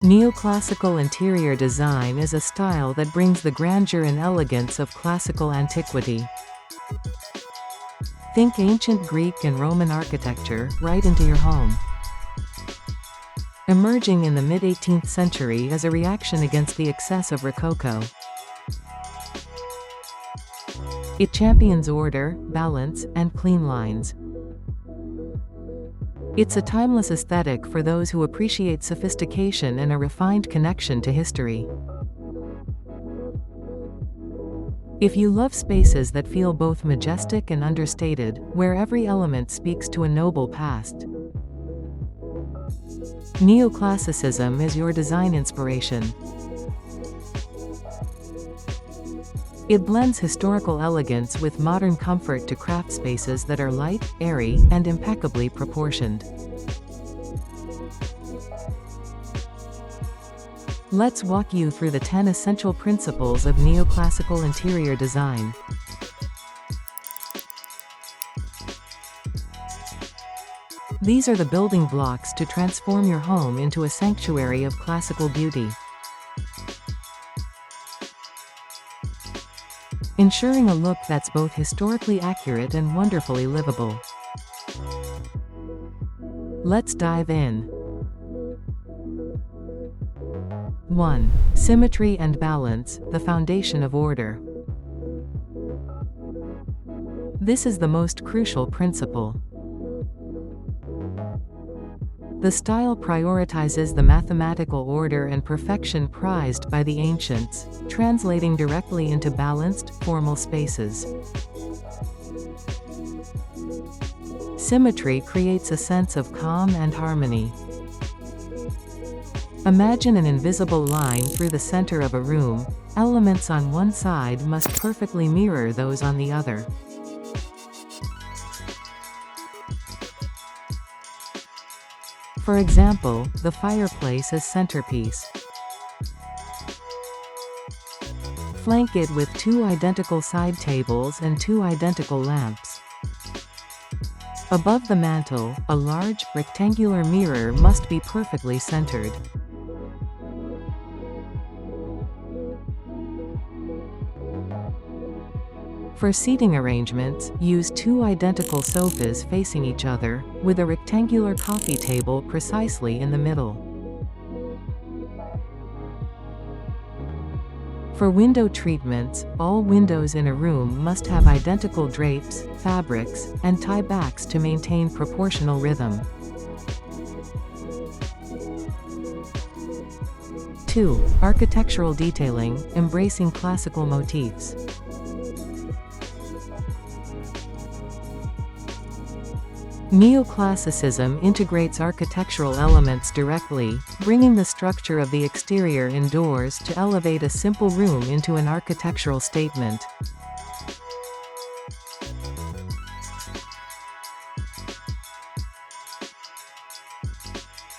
Neoclassical interior design is a style that brings the grandeur and elegance of classical antiquity. Think ancient Greek and Roman architecture, right into your home. Emerging in the mid-18th century as a reaction against the excess of Rococo. It champions order, balance, and clean lines. It's a timeless aesthetic for those who appreciate sophistication and a refined connection to history. If you love spaces that feel both majestic and understated, where every element speaks to a noble past, Neoclassicism is your design inspiration. It blends historical elegance with modern comfort to craft spaces that are light, airy, and impeccably proportioned. Let's walk you through the 10 essential principles of neoclassical interior design. These are the building blocks to transform your home into a sanctuary of classical beauty. Ensuring a look that's both historically accurate and wonderfully livable. Let's dive in. 1. Symmetry and balance, the foundation of order. This is the most crucial principle. The style prioritizes the mathematical order and perfection prized by the ancients, translating directly into balanced, formal spaces. Symmetry creates a sense of calm and harmony. Imagine an invisible line through the center of a room. Elements on one side must perfectly mirror those on the other. For example, the fireplace is centerpiece. Flank it with 2 identical side tables and 2 identical lamps. Above the mantel, a large, rectangular mirror must be perfectly centered. For seating arrangements, use 2 identical sofas facing each other, with a rectangular coffee table precisely in the middle. For window treatments, all windows in a room must have identical drapes, fabrics, and tie backs to maintain proportional rhythm. 2. Architectural detailing, embracing classical motifs. Neoclassicism integrates architectural elements directly, bringing the structure of the exterior indoors to elevate a simple room into an architectural statement.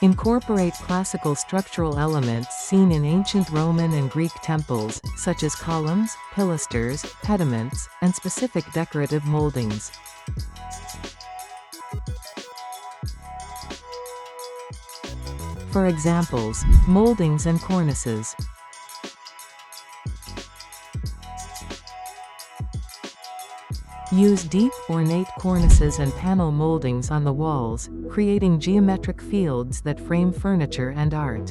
Incorporate classical structural elements seen in ancient Roman and Greek temples, such as columns, pilasters, pediments, and specific decorative moldings. For examples, moldings and cornices. Use deep, ornate cornices and panel moldings on the walls, creating geometric fields that frame furniture and art.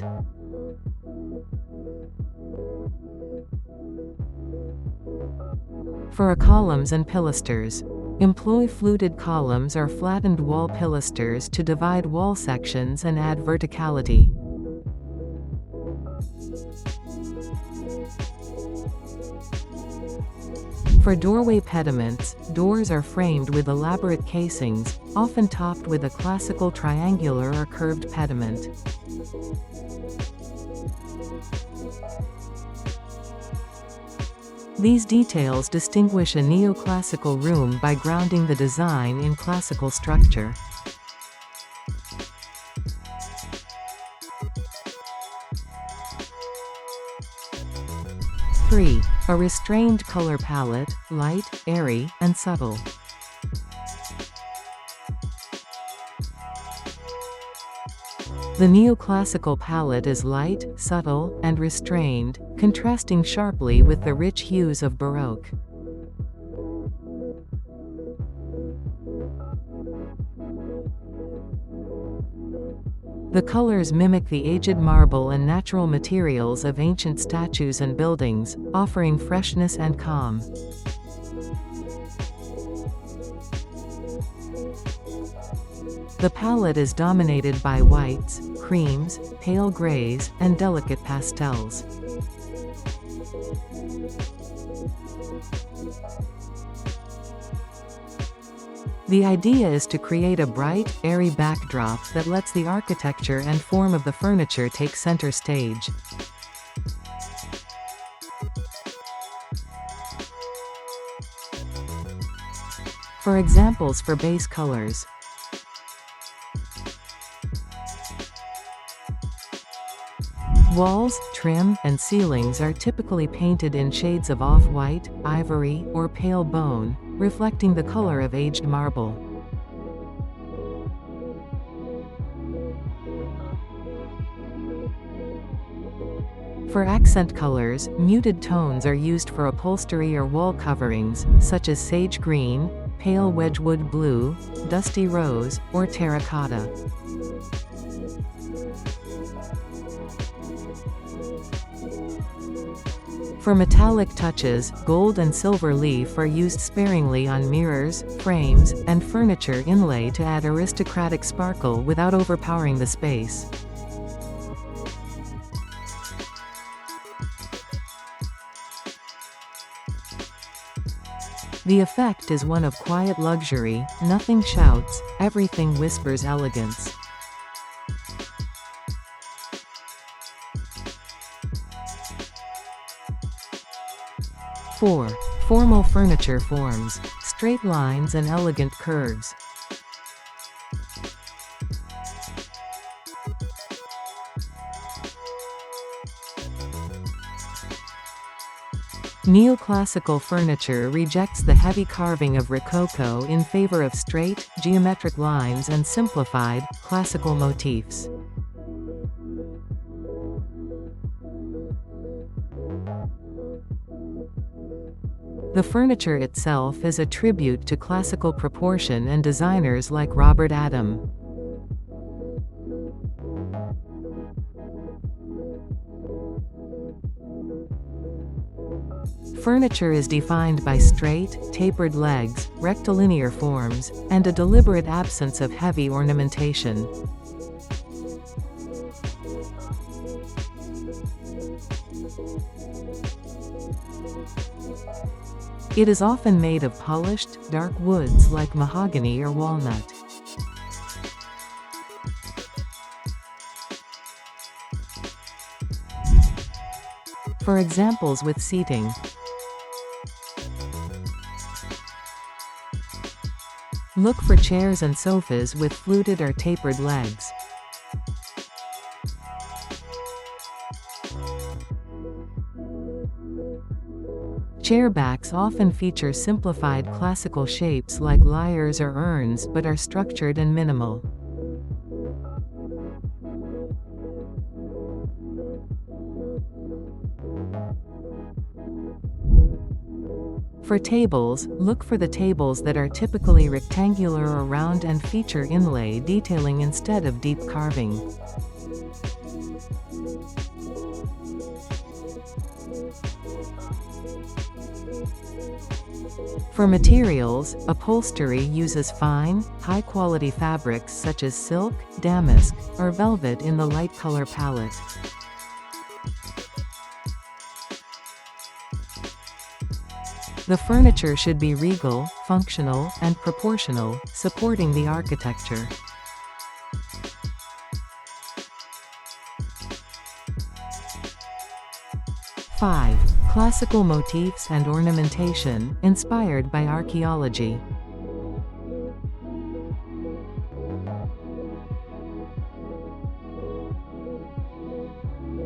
For columns and pilasters, employ fluted columns or flattened wall pilasters to divide wall sections and add verticality. For doorway pediments, doors are framed with elaborate casings, often topped with a classical triangular or curved pediment. These details distinguish a neoclassical room by grounding the design in classical structure. 3. A restrained color palette, light, airy, and subtle. The neoclassical palette is light, subtle, and restrained, contrasting sharply with the rich hues of Baroque. The colors mimic the aged marble and natural materials of ancient statues and buildings, offering freshness and calm. The palette is dominated by whites, creams, pale grays, and delicate pastels. The idea is to create a bright, airy backdrop that lets the architecture and form of the furniture take center stage. For examples for base colors. Walls, trim, and ceilings are typically painted in shades of off-white, ivory, or pale bone, reflecting the color of aged marble. For accent colors, muted tones are used for upholstery or wall coverings, such as sage green, pale Wedgwood blue, dusty rose, or terracotta. For metallic touches, gold and silver leaf are used sparingly on mirrors, frames, and furniture inlay to add aristocratic sparkle without overpowering the space. The effect is one of quiet luxury, nothing shouts, everything whispers elegance. Four. Formal furniture forms, straight lines and elegant curves. Neoclassical furniture rejects the heavy carving of Rococo in favor of straight, geometric lines and simplified, classical motifs. The furniture itself is a tribute to classical proportion and designers like Robert Adam. Furniture is defined by straight, tapered legs, rectilinear forms, and a deliberate absence of heavy ornamentation. It is often made of polished, dark woods like mahogany or walnut. For examples with seating. Look for chairs and sofas with fluted or tapered legs. Chair backs often feature simplified classical shapes like lyres or urns but are structured and minimal. For tables, look for the tables that are typically rectangular or round and feature inlay detailing instead of deep carving. For materials, upholstery uses fine, high-quality fabrics such as silk, damask, or velvet in the light color palette. The furniture should be regal, functional, and proportional, supporting the architecture. Five. Classical motifs and ornamentation, inspired by archaeology.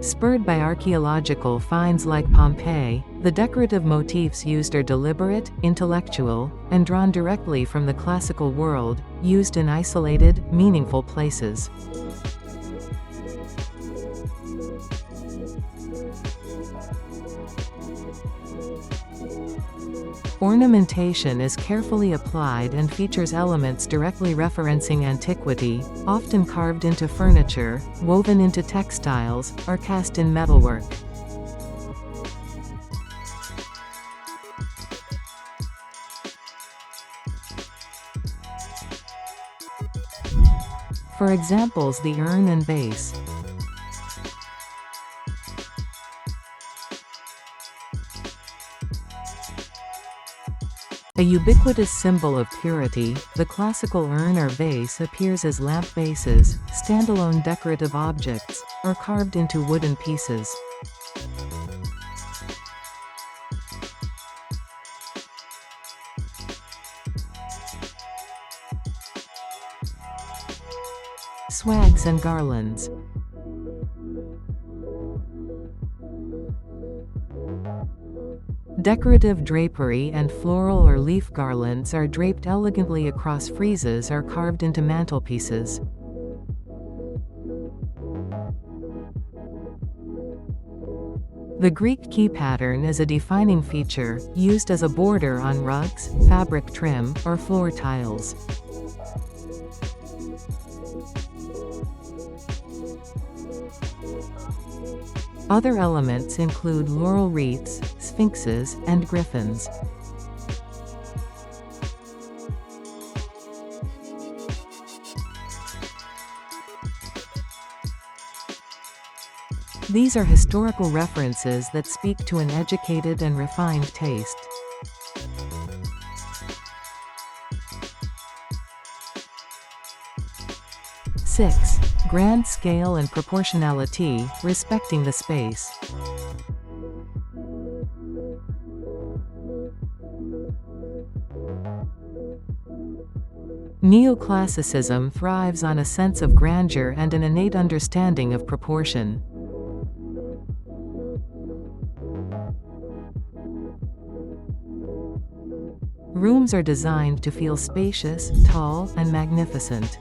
Spurred by archaeological finds like Pompeii, the decorative motifs used are deliberate, intellectual, and drawn directly from the classical world, used in isolated, meaningful places. Ornamentation is carefully applied and features elements directly referencing antiquity, often carved into furniture, woven into textiles, or cast in metalwork. For examples, the urn and vase. A ubiquitous symbol of purity, the classical urn or vase appears as lamp bases, standalone decorative objects, or carved into wooden pieces. Swags and garlands. Decorative drapery and floral or leaf garlands are draped elegantly across friezes or carved into mantelpieces. The Greek key pattern is a defining feature, used as a border on rugs, fabric trim, or floor tiles. Other elements include laurel wreaths, sphinxes, and griffins. These are historical references that speak to an educated and refined taste. Six. Grand scale and proportionality, respecting the space. Neoclassicism thrives on a sense of grandeur and an innate understanding of proportion. Rooms are designed to feel spacious, tall, and magnificent.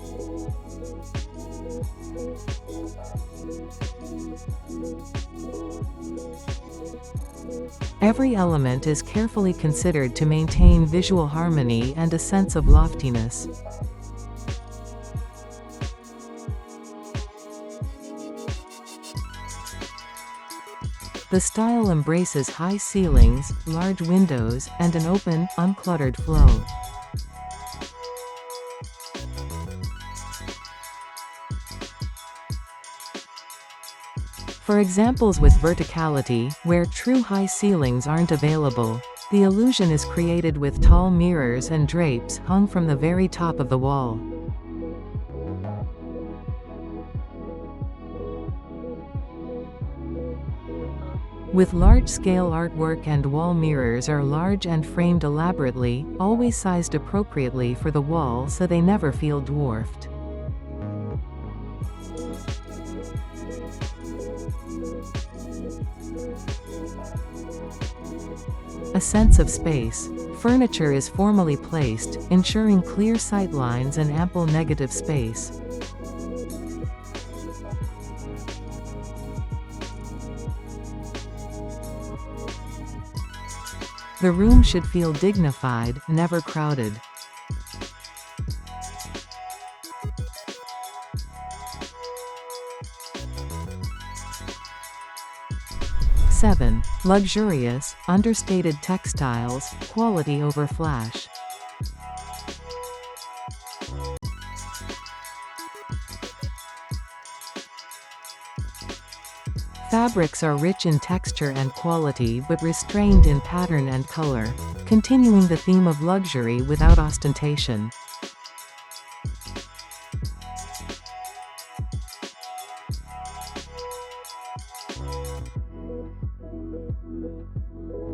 Every element is carefully considered to maintain visual harmony and a sense of loftiness. The style embraces high ceilings, large windows, and an open, uncluttered flow. For examples with verticality, where true high ceilings aren't available, the illusion is created with tall mirrors and drapes hung from the very top of the wall. With large-scale artwork and wall mirrors are large and framed elaborately, always sized appropriately for the wall so they never feel dwarfed. A sense of space. Furniture is formally placed, ensuring clear sightlines and ample negative space. The room should feel dignified, never crowded. Seven. Luxurious, understated textiles, quality over flash. Fabrics are rich in texture and quality but restrained in pattern and color, continuing the theme of luxury without ostentation.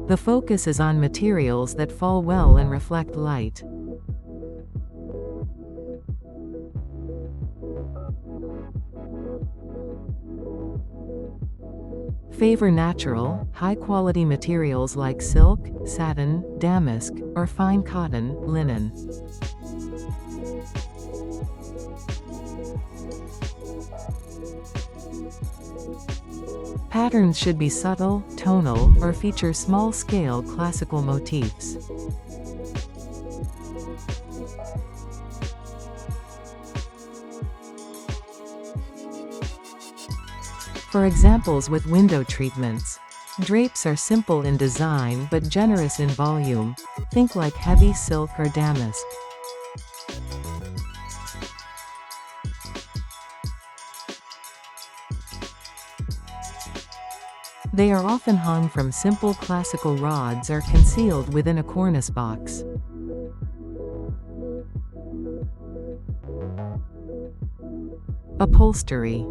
The focus is on materials that fall well and reflect light. Favor natural, high-quality materials like silk, satin, damask, or fine cotton, linen. Patterns should be subtle, tonal, or feature small-scale classical motifs. For examples with window treatments. Drapes are simple in design but generous in volume. Think like heavy silk or damask. They are often hung from simple classical rods or concealed within a cornice box. Upholstery.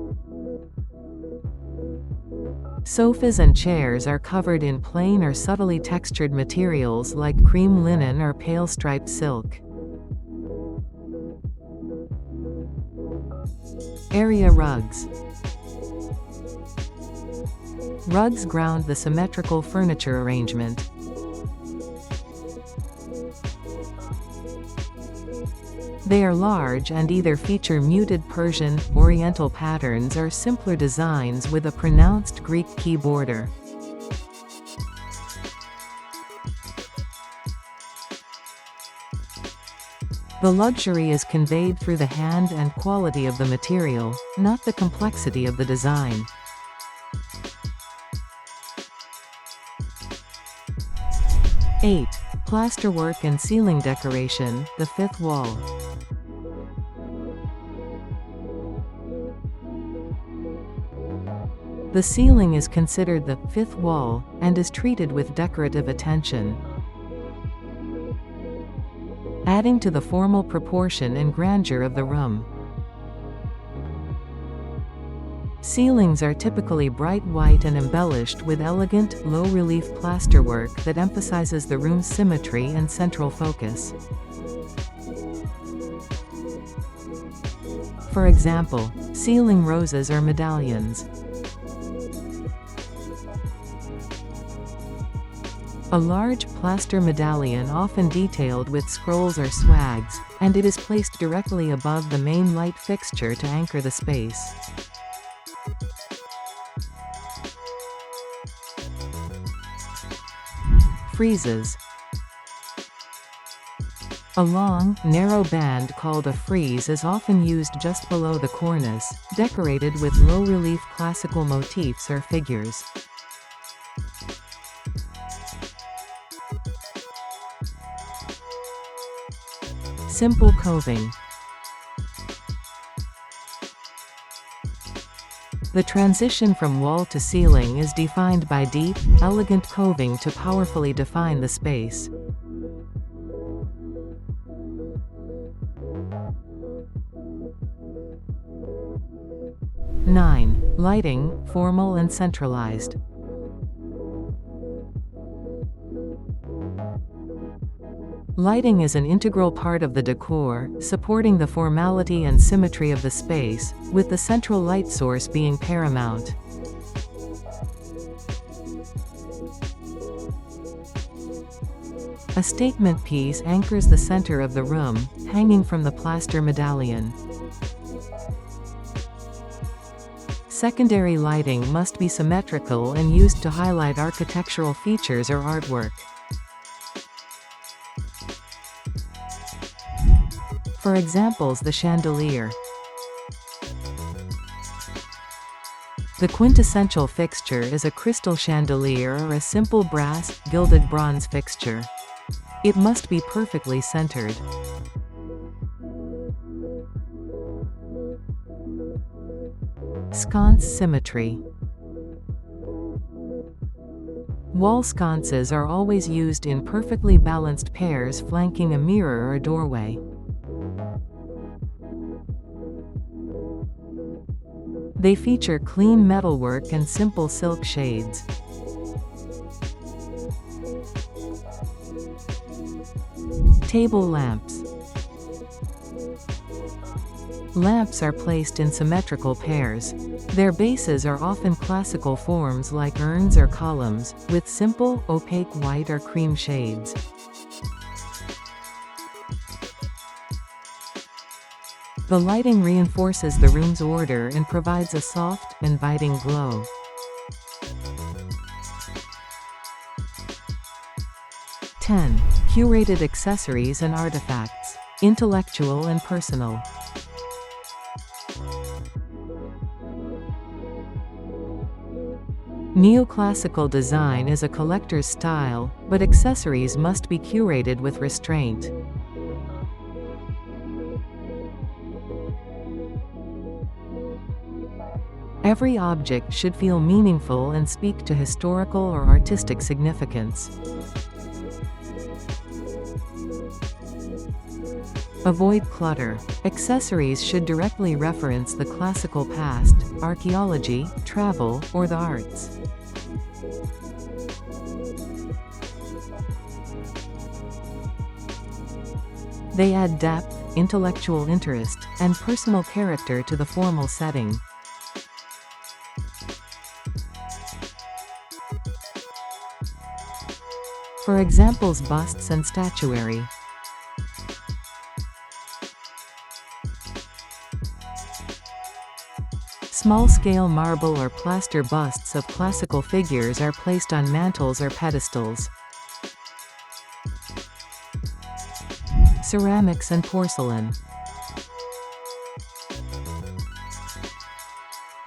Sofas and chairs are covered in plain or subtly textured materials like cream linen or pale striped silk. Area rugs. Rugs ground the symmetrical furniture arrangement. They are large and either feature muted Persian, Oriental patterns or simpler designs with a pronounced Greek key border. The luxury is conveyed through the hand and quality of the material, not the complexity of the design. (8) Plasterwork and ceiling decoration, the fifth wall. The ceiling is considered the fifth wall, and is treated with decorative attention, adding to the formal proportion and grandeur of the room. Ceilings are typically bright white and embellished with elegant, low-relief plasterwork that emphasizes the room's symmetry and central focus. For example, ceiling roses or medallions. A large plaster medallion often detailed with scrolls or swags, and it is placed directly above the main light fixture to anchor the space. Friezes. A long, narrow band called a frieze is often used just below the cornice, decorated with low-relief classical motifs or figures. Simple coving. The transition from wall to ceiling is defined by deep, elegant coving to powerfully define the space. (9) Lighting, formal and centralized. Lighting is an integral part of the decor, supporting the formality and symmetry of the space, with the central light source being paramount. A statement piece anchors the center of the room, hanging from the plaster medallion. Secondary lighting must be symmetrical and used to highlight architectural features or artwork. For examples, the chandelier. The quintessential fixture is a crystal chandelier or a simple brass, gilded bronze fixture. It must be perfectly centered. Sconce symmetry. Wall sconces are always used in perfectly balanced pairs flanking a mirror or doorway. They feature clean metalwork and simple silk shades. Table lamps. Lamps are placed in symmetrical pairs. Their bases are often classical forms like urns or columns, with simple, opaque white or cream shades. The lighting reinforces the room's order and provides a soft, inviting glow. 10. Curated accessories and artifacts. Intellectual and personal. Neoclassical design is a collector's style, but accessories must be curated with restraint. Every object should feel meaningful and speak to historical or artistic significance. Avoid clutter. Accessories should directly reference the classical past, archaeology, travel, or the arts. They add depth, intellectual interest, and personal character to the formal setting. For examples, busts and statuary. Small-scale marble or plaster busts of classical figures are placed on mantels or pedestals. Ceramics and porcelain.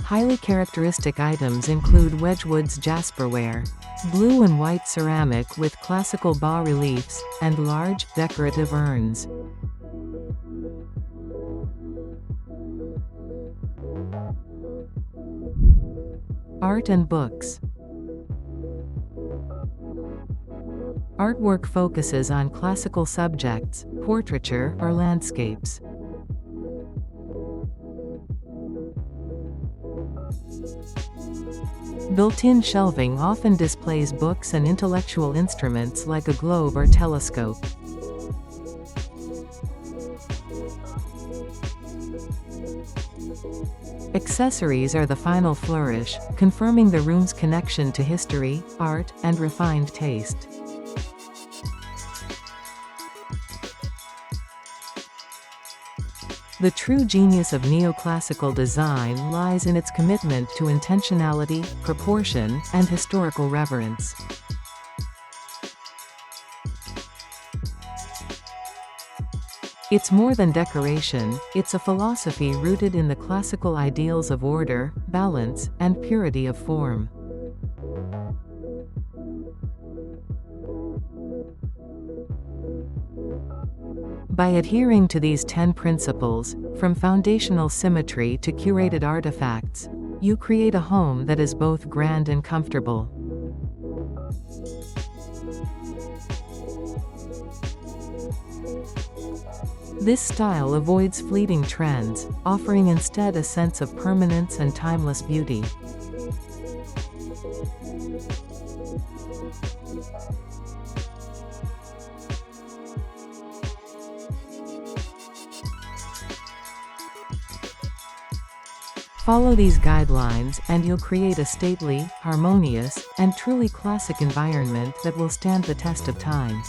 Highly characteristic items include Wedgwood's jasperware, blue and white ceramic with classical bas-reliefs, and large, decorative urns. Art and books. Artwork focuses on classical subjects, portraiture, or landscapes. Built-in shelving often displays books and intellectual instruments like a globe or telescope. Accessories are the final flourish, confirming the room's connection to history, art, and refined taste. The true genius of neoclassical design lies in its commitment to intentionality, proportion, and historical reverence. It's more than decoration, it's a philosophy rooted in the classical ideals of order, balance, and purity of form. By adhering to these 10 principles, from foundational symmetry to curated artifacts, you create a home that is both grand and comfortable. This style avoids fleeting trends, offering instead a sense of permanence and timeless beauty. Follow these guidelines and you'll create a stately, harmonious, and truly classic environment that will stand the test of time.